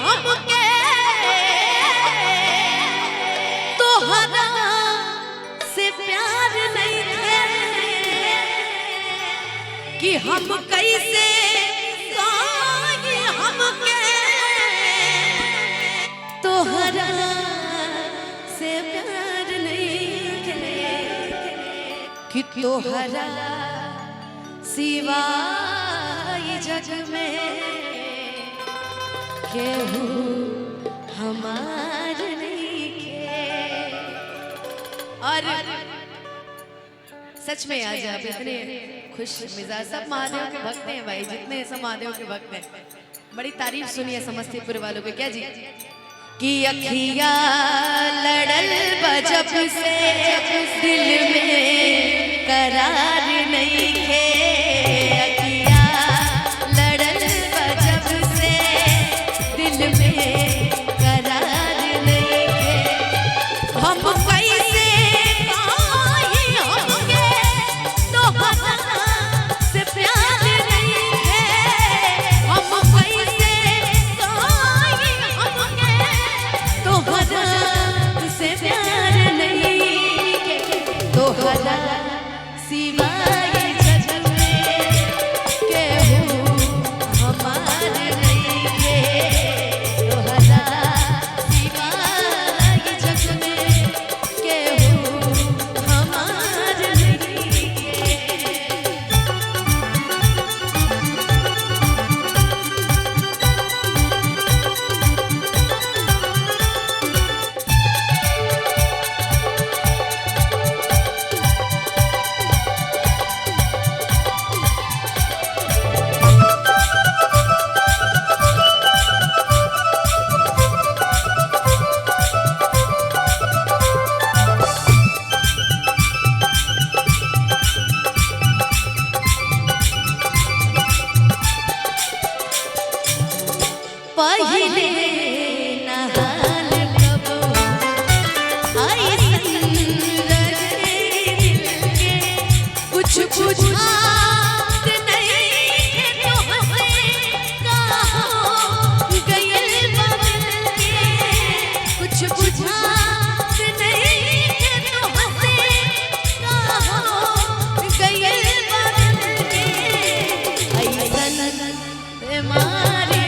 हमके तोहरा से प्यार नहीं है कि हम कैसे कहें हमके तोहरा से प्यार नहीं है कि तोहरा सिवाय जग में केहू हमार नहीं के। और सच में आज आप इतने खुश मिजाज, सब महादेव के भक्त हैं भाई, जितने सब महादेव के भक्त हैं। बड़ी तारीफ सुनी है समस्तीपुर वालों के। क्या जी कि अखिया लड़ल बजब से दिल में करार नहीं है, अखिया लड़ल बजब से दिल में करार नहीं है। हम कैसे कहें हमके तोहरा से प्यार नहीं है, हम कैसे कहें हमके तोहरा से प्यार नहीं है। तोहरा सिवाय जग में केहू हमार नहीं है, तोहरा सिवाय जग में केहू हमार नहीं है। पहिले नहाल कबो ऐसन रहे दिल के, कुछ बुझात नहीं है तोहसे कहाँ गइल बदल के, कुछ बुझात नहीं है तोहसे कहाँ गइल बदल के। ऐसन बीमारी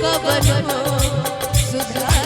कबनो सुधार